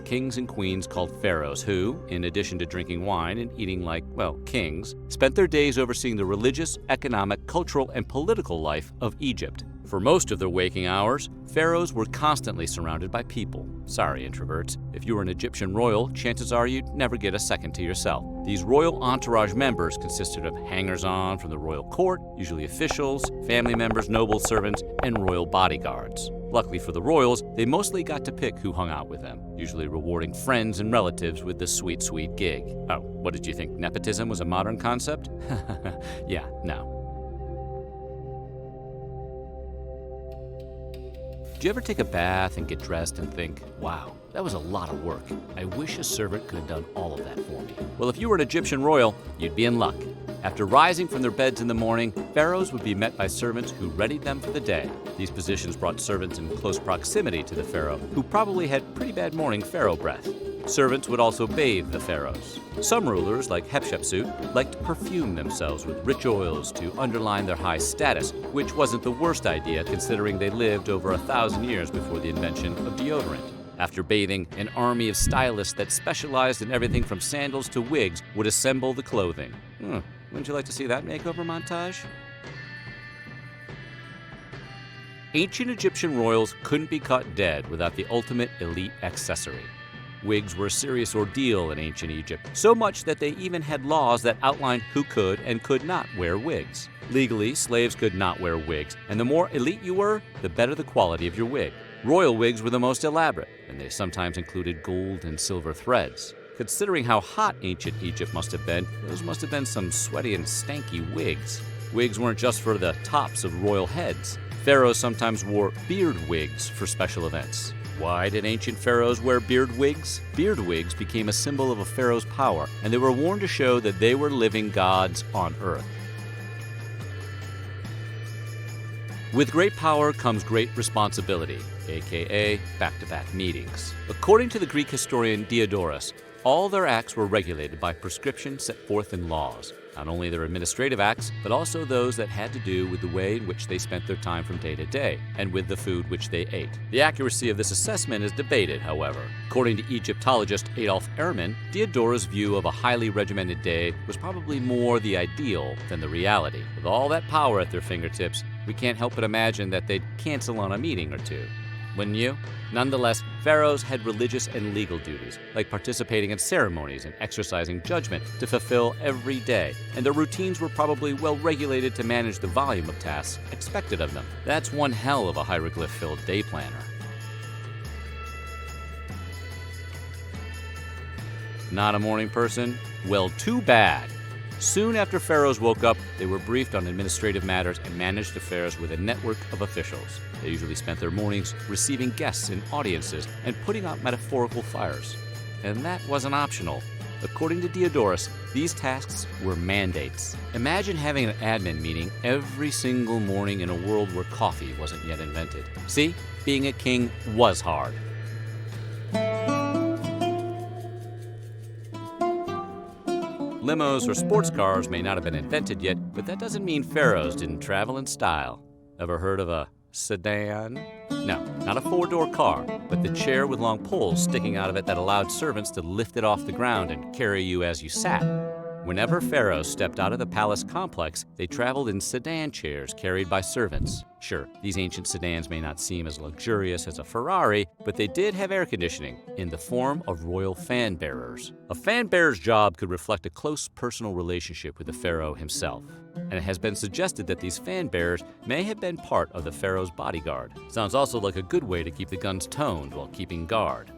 kings and queens called pharaohs who, in addition to drinking wine and eating like, well, kings, spent their days overseeing the religious, economic, cultural, and political life of Egypt. For most of their waking hours, pharaohs were constantly surrounded by people. Sorry, introverts. If you were an Egyptian royal, chances are you'd never get a second to yourself. These royal entourage members consisted of hangers-on from the royal court, usually officials, family members, noble servants, and royal bodyguards. Luckily for the royals, they mostly got to pick who hung out with them, usually rewarding friends and relatives with the sweet, sweet gig. Oh, what did you think? Nepotism was a modern concept? Yeah, no. Do you ever take a bath and get dressed and think, wow, that was a lot of work. I wish a servant could have done all of that for me. Well, if you were an Egyptian royal, you'd be in luck. After rising from their beds in the morning, pharaohs would be met by servants who readied them for the day. These positions brought servants in close proximity to the pharaoh, who probably had pretty bad morning pharaoh breath. Servants would also bathe the pharaohs. Some rulers, like Hatshepsut, liked to perfume themselves with rich oils to underline their high status, which wasn't the worst idea considering they lived over 1,000 years before the invention of deodorant. After bathing, an army of stylists that specialized in everything from sandals to wigs would assemble the clothing. Wouldn't you like to see that makeover montage? Ancient Egyptian royals couldn't be caught dead without the ultimate elite accessory. Wigs were a serious ordeal in ancient Egypt, so much that they even had laws that outlined who could and could not wear wigs. Legally, slaves could not wear wigs, and the more elite you were, the better the quality of your wig. Royal wigs were the most elaborate, and they sometimes included gold and silver threads. Considering how hot ancient Egypt must have been, those must have been some sweaty and stanky wigs. Wigs weren't just for the tops of royal heads. Pharaohs sometimes wore beard wigs for special events. Why did ancient pharaohs wear beard wigs? Beard wigs became a symbol of a pharaoh's power, and they were worn to show that they were living gods on earth. With great power comes great responsibility, aka back-to-back meetings. According to the Greek historian Diodorus, all their acts were regulated by prescriptions set forth in laws. Not only their administrative acts, but also those that had to do with the way in which they spent their time from day to day, and with the food which they ate. The accuracy of this assessment is debated, however. According to Egyptologist Adolf Ehrman, Diodorus' view of a highly regimented day was probably more the ideal than the reality. With all that power at their fingertips, we can't help but imagine that they'd cancel on a meeting or two. Wouldn't you? Nonetheless, pharaohs had religious and legal duties, like participating in ceremonies and exercising judgment to fulfill every day, and their routines were probably well regulated to manage the volume of tasks expected of them. That's one hell of a hieroglyph-filled day planner. Not a morning person? Well, too bad. Soon after pharaohs woke up, they were briefed on administrative matters and managed affairs with a network of officials. They usually spent their mornings receiving guests in audiences and putting out metaphorical fires. And that wasn't optional. According to Diodorus, these tasks were mandates. Imagine having an admin meeting every single morning in a world where coffee wasn't yet invented. See, being a king was hard. Limos or sports cars may not have been invented yet, but that doesn't mean pharaohs didn't travel in style. Ever heard of a sedan? No, not a four-door car, but the chair with long poles sticking out of it that allowed servants to lift it off the ground and carry you as you sat. Whenever pharaohs stepped out of the palace complex, they traveled in sedan chairs carried by servants. Sure, these ancient sedans may not seem as luxurious as a Ferrari, but they did have air conditioning in the form of royal fan bearers. A fan bearer's job could reflect a close personal relationship with the pharaoh himself, and it has been suggested that these fan bearers may have been part of the pharaoh's bodyguard. Sounds also like a good way to keep the guns toned while keeping guard.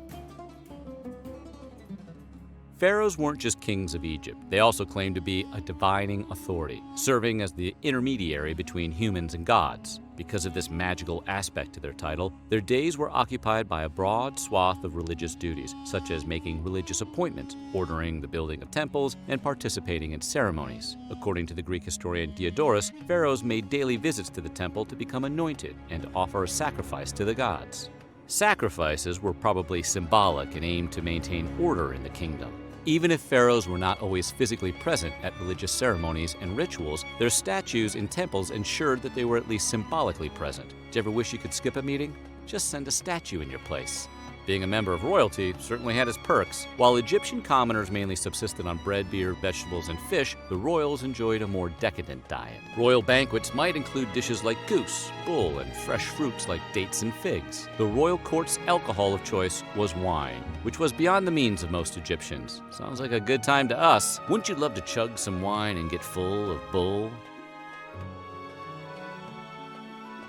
Pharaohs weren't just kings of Egypt. They also claimed to be a divining authority, serving as the intermediary between humans and gods. Because of this magical aspect to their title, their days were occupied by a broad swath of religious duties, such as making religious appointments, ordering the building of temples, and participating in ceremonies. According to the Greek historian Diodorus, pharaohs made daily visits to the temple to become anointed and to offer a sacrifice to the gods. Sacrifices were probably symbolic and aimed to maintain order in the kingdom. Even if pharaohs were not always physically present at religious ceremonies and rituals, their statues in temples ensured that they were at least symbolically present. Do you ever wish you could skip a meeting? Just send a statue in your place. Being a member of royalty certainly had its perks. While Egyptian commoners mainly subsisted on bread, beer, vegetables, and fish, the royals enjoyed a more decadent diet. Royal banquets might include dishes like goose, bull, and fresh fruits like dates and figs. The royal court's alcohol of choice was wine, which was beyond the means of most Egyptians. Sounds like a good time to us. Wouldn't you love to chug some wine and get full of bull?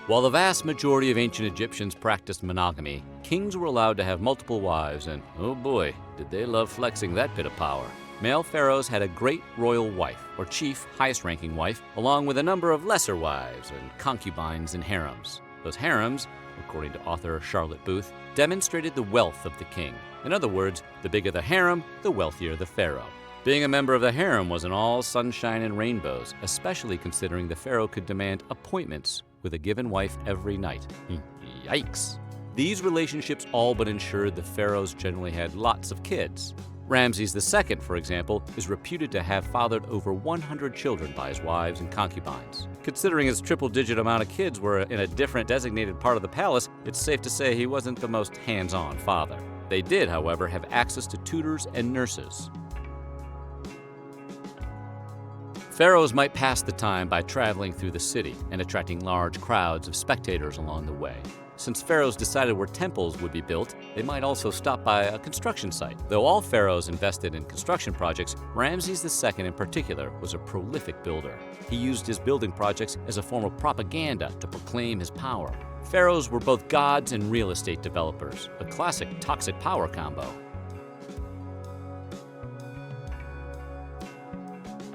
While the vast majority of ancient Egyptians practiced monogamy, kings were allowed to have multiple wives, and oh boy, did they love flexing that bit of power. Male pharaohs had a great royal wife, or chief, highest-ranking wife, along with a number of lesser wives and concubines and harems. Those harems, according to author Charlotte Booth, demonstrated the wealth of the king. In other words, the bigger the harem, the wealthier the pharaoh. Being a member of the harem wasn't all sunshine and rainbows, especially considering the pharaoh could demand appointments with a given wife every night. Yikes. These relationships all but ensured the pharaohs generally had lots of kids. Ramses II, for example, is reputed to have fathered over 100 children by his wives and concubines. Considering his triple-digit amount of kids were in a different designated part of the palace, it's safe to say he wasn't the most hands-on father. They did, however, have access to tutors and nurses. Pharaohs might pass the time by traveling through the city and attracting large crowds of spectators along the way. Since pharaohs decided where temples would be built, they might also stop by a construction site. Though all pharaohs invested in construction projects, Ramses II in particular was a prolific builder. He used his building projects as a form of propaganda to proclaim his power. Pharaohs were both gods and real estate developers, a classic toxic power combo.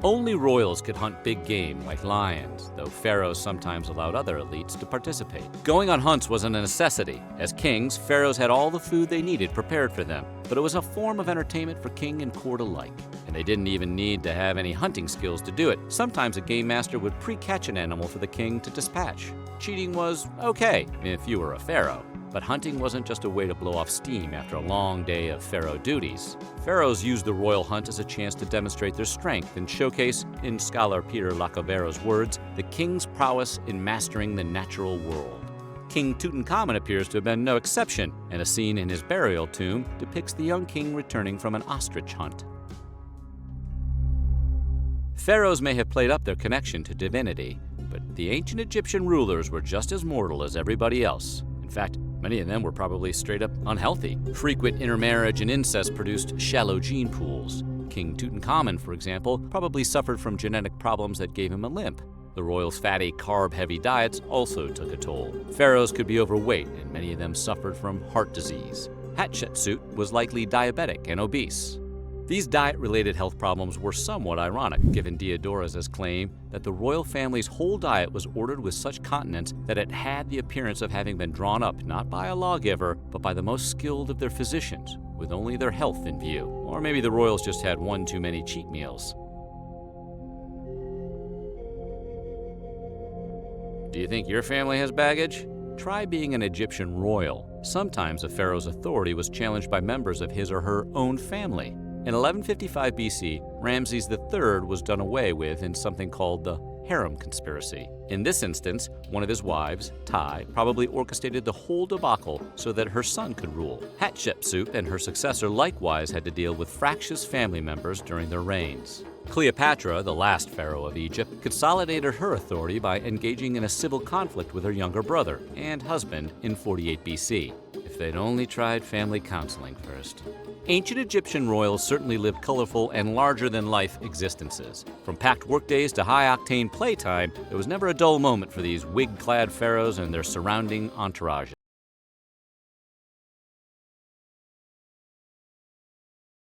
Only royals could hunt big game like lions, though pharaohs sometimes allowed other elites to participate. Going on hunts wasn't a necessity. As kings, pharaohs had all the food they needed prepared for them, but it was a form of entertainment for king and court alike. And they didn't even need to have any hunting skills to do it. Sometimes a game master would pre-catch an animal for the king to dispatch. Cheating was okay if you were a pharaoh. But hunting wasn't just a way to blow off steam after a long day of pharaoh duties. Pharaohs used the royal hunt as a chance to demonstrate their strength and showcase, in scholar Peter Lacavero's words, the king's prowess in mastering the natural world. King Tutankhamun appears to have been no exception, and a scene in his burial tomb depicts the young king returning from an ostrich hunt. Pharaohs may have played up their connection to divinity, but the ancient Egyptian rulers were just as mortal as everybody else. In fact, many of them were probably straight up unhealthy. Frequent intermarriage and incest produced shallow gene pools. King Tutankhamun, for example, probably suffered from genetic problems that gave him a limp. The royals' fatty, carb-heavy diets also took a toll. Pharaohs could be overweight, and many of them suffered from heart disease. Hatshepsut was likely diabetic and obese. These diet-related health problems were somewhat ironic, given Diodorus' claim that the royal family's whole diet was ordered with such continence that it had the appearance of having been drawn up not by a lawgiver, but by the most skilled of their physicians, with only their health in view. Or maybe the royals just had one too many cheat meals. Do you think your family has baggage? Try being an Egyptian royal. Sometimes a pharaoh's authority was challenged by members of his or her own family. In 1155 BC, Ramses III was done away with in something called the harem conspiracy. In this instance, one of his wives, Tai, probably orchestrated the whole debacle so that her son could rule. Hatshepsut and her successor likewise had to deal with fractious family members during their reigns. Cleopatra, the last pharaoh of Egypt, consolidated her authority by engaging in a civil conflict with her younger brother and husband in 48 BC. If they'd only tried family counseling first. Ancient Egyptian royals certainly lived colorful and larger-than-life existences. From packed workdays to high-octane playtime, there was never a dull moment for these wig-clad pharaohs and their surrounding entourages.